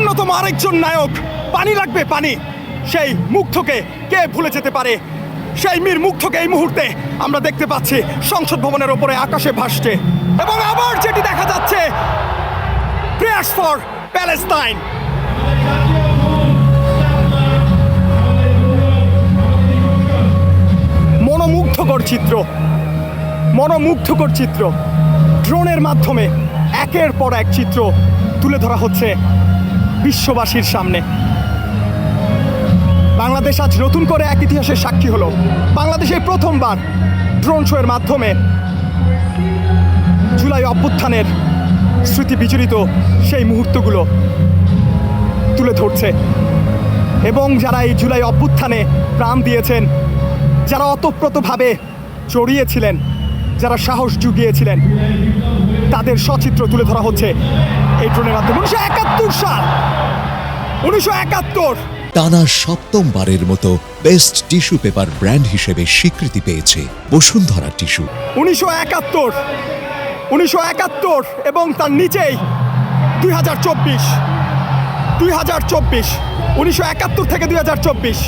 অন্যতম আরেকজন নায়ক। পানি লাগবে, পানি। সেই মুগ্ধকে কে ভুলে যেতে পারে? সেই মীর মুগ্ধকে এই মুহূর্তে আমরা দেখতে পাচ্ছি সংসদ ভবনের ওপরে আকাশে ভাসছে। এবং আবার যেটি দেখা যাচ্ছে, প্রেয়ার্স ফর প্যালেস্টাইন। মনোমুগ্ধকর চিত্র, মনোমুগ্ধকর চিত্র। ড্রোনের মাধ্যমে একের পর এক চিত্র তুলে ধরা হচ্ছে বিশ্ববাসীর সামনে। বাংলাদেশ আজ নতুন করে এক ইতিহাসের সাক্ষী হলো। বাংলাদেশের প্রথমবার ড্রোন শোয়ের মাধ্যমে জুলাই অভ্যুত্থানের স্মৃতি বিজড়িত সেই মুহূর্তগুলো তুলে ধরছে। এবং যারা এই জুলাই অভ্যুত্থানে প্রাণ দিয়েছেন, যারা অতপ্রতভাবে জড়িয়েছিলেন, যারা সাহস জুগিয়েছিলেন, তাদের সচিত্র তুলে ধরা হচ্ছে এই ড্রোনের মাধ্যমে। 1971 সাল, 1971। টানা সপ্তমবারের মতো বেস্ট টিস্যু পেপার ব্র্যান্ড হিসেবে স্বীকৃতি পেয়েছে বসুন্ধরা টিস্যু। 1971 এবং তার নিচেই 2024। 1971 থেকে 2024,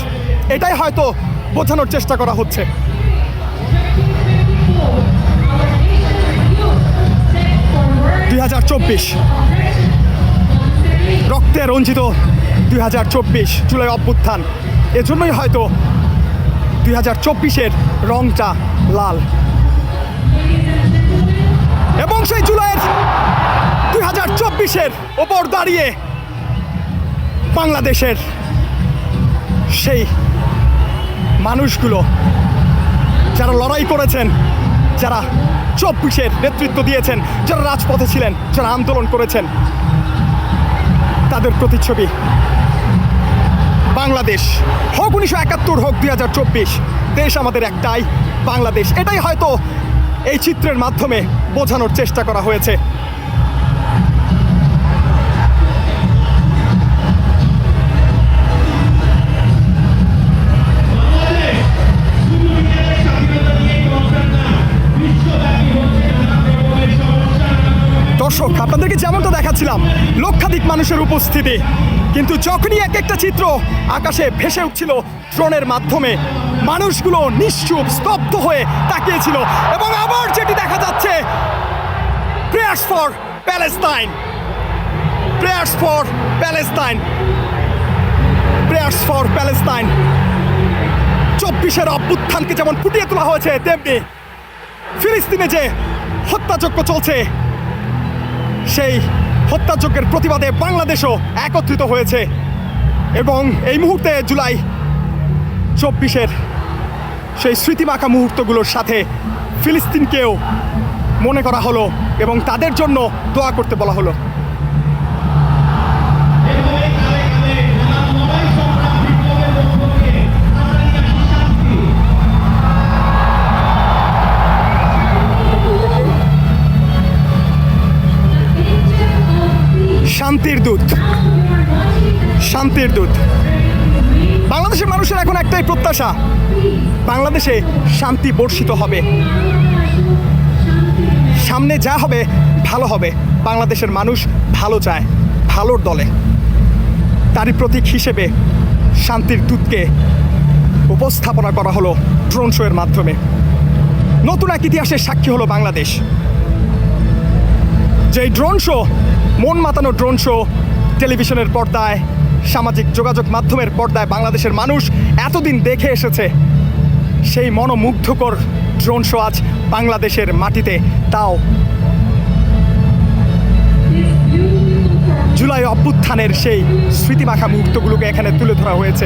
এটাই হয়তো বোঝানোর চেষ্টা করা হচ্ছে। রক্তে রঞ্জিত 2024 জুলাই অভ্যুত্থান। এজন্যই হয়তো 2024-এর রংটা লাল। এবং সেই জুলাইয়ের 2024-এর ওপর দাঁড়িয়ে বাংলাদেশের সেই মানুষগুলো যারা লড়াই করেছেন, যারা 24-এর নেতৃত্ব দিয়েছেন, যারা রাজপথে ছিলেন, যারা আন্দোলন করেছেন, তাদের প্রতিচ্ছবি। বাংলাদেশ হোক 1971 হোক 2024, দেশ আমাদের একটাই, বাংলাদেশ। এটাই হয়তো এই চিত্রের মাধ্যমে বোঝানোর চেষ্টা করা হয়েছে। দর্শক, আপনাদেরকে যেমনটা দেখাচ্ছিলাম, লক্ষাধিক মানুষের উপস্থিতি, কিন্তু যখনই এক একটা চিত্র আকাশে ভেসে উঠছিল ড্রোনের মাধ্যমে, মানুষগুলো নিশ্চুপ স্তব্ধ হয়ে তাকিয়েছিল। এবং আবার যেটি দেখা যাচ্ছে, prayers for Palestine, prayers for Palestine, prayers for Palestine. 24-এর অভ্যুত্থানকে যেমন ফুটিয়ে তোলা হয়েছে, তেমনি ফিলিস্তিনে যে হত্যাযজ্ঞ চলছে, সেই হত্যাযজ্ঞের প্রতিবাদে বাংলাদেশও একত্রিত হয়েছে। এবং এই মুহূর্তে জুলাই 24-এর সেই স্মৃতিমাখা মুহূর্তগুলোর সাথে ফিলিস্তিনকেও মনে করা হলো এবং তাদের জন্য দোয়া করতে বলা হলো। শান্তির দূত, শান্তির দূত। বাংলাদেশের মানুষের এখন একটাই প্রত্যাশা, বাংলাদেশে শান্তি বর্ষিত হবে। সামনে যা হবে ভালো হবে। বাংলাদেশের মানুষ ভালো চায়, ভালোর দলে। তারই প্রতীক হিসেবে শান্তির দূতকে উপস্থাপনা করা হলো ড্রোন শোয়ের মাধ্যমে। নতুন এক ইতিহাসের সাক্ষী হলো বাংলাদেশ। যে ড্রোন শো, মন মাতানো ড্রোন শো, টেলিভিশনের পর্দায়, সামাজিক যোগাযোগ মাধ্যমের পর্দায় বাংলাদেশের মানুষ এতদিন দেখে এসেছে, সেই মনোমুগ্ধকর ড্রোন শো আজ বাংলাদেশের মাটিতে, তাও জুলাই অভ্যুত্থানের সেই স্মৃতিমাখা মুহূর্তগুলোকে এখানে তুলে ধরা হয়েছে।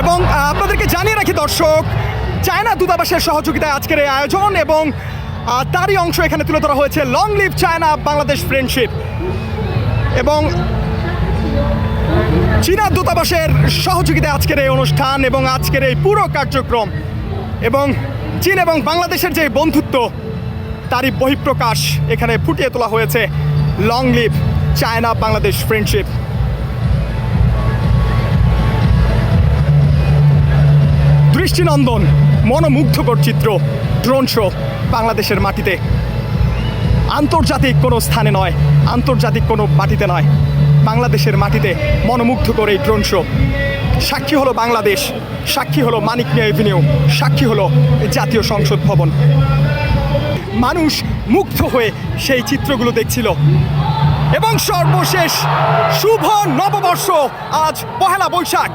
এবং আপনাদেরকে জানিয়ে রাখি দর্শক, চায়না দূতাবাসের সহযোগিতায় আজকের এই আয়োজন এবং তারই অংশ এখানে তুলে ধরা হয়েছে long live China Bangladesh friendship. এবং চীনা দূতাবাসের সহযোগিতায় আজকের এই অনুষ্ঠান এবং আজকের এই পুরো কার্যক্রম, এবং চীন এবং বাংলাদেশের যে বন্ধুত্ব, তারই বহিঃপ্রকাশ এখানে ফুটিয়ে তোলা হয়েছে long live China Bangladesh friendship. দৃষ্টিনন্দন মনোমুগ্ধকর চিত্র, ড্রোন শো বাংলাদেশের মাটিতে। আন্তর্জাতিক কোনো স্থানে নয়, আন্তর্জাতিক কোনো মাটিতে নয়, বাংলাদেশের মাটিতে মনোমুগ্ধকর এই ড্রোন শো। সাক্ষী হলো বাংলাদেশ, সাক্ষী হলো মানিক মিয়া এভিনিউ, সাক্ষী হলো জাতীয় সংসদ ভবন। মানুষ মুগ্ধ হয়ে সেই চিত্রগুলো দেখছিল। এবং সর্বশেষ শুভ নববর্ষ, আজ পহেলা বৈশাখ,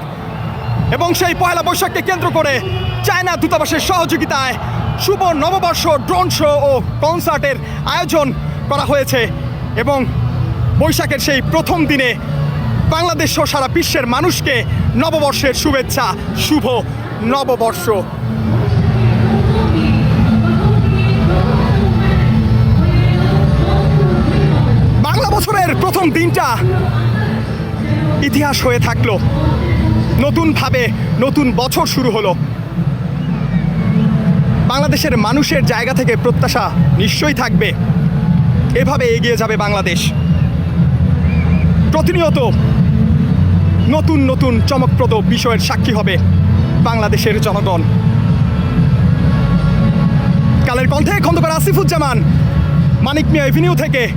এবং সেই পহেলা বৈশাখকে কেন্দ্র করে চায়না দূতাবাসের সহযোগিতায় শুভ নববর্ষ ড্রোন শো ও কনসার্টের আয়োজন করা হয়েছে। এবং বৈশাখের সেই প্রথম দিনে বাংলাদেশ সহ সারা বিশ্বের মানুষকে নববর্ষের শুভেচ্ছা, শুভ নববর্ষ। বাংলা বছরের প্রথম দিনটা ইতিহাস হয়ে থাকলো, নতুনভাবে নতুন বছর শুরু হলো। বাংলাদেশের মানুষের জায়গা থেকে প্রত্যাশা নিশ্চয়ই থাকবে, এভাবে এগিয়ে যাবে বাংলাদেশ। প্রতিনিয়ত নতুন নতুন চমকপ্রদ বিষয়ের সাক্ষী হবে বাংলাদেশের জনগণ। কালের কণ্ঠে খন্দকার আসিফুজ্জামান, মানিক মিয়া এভিনিউ থেকে।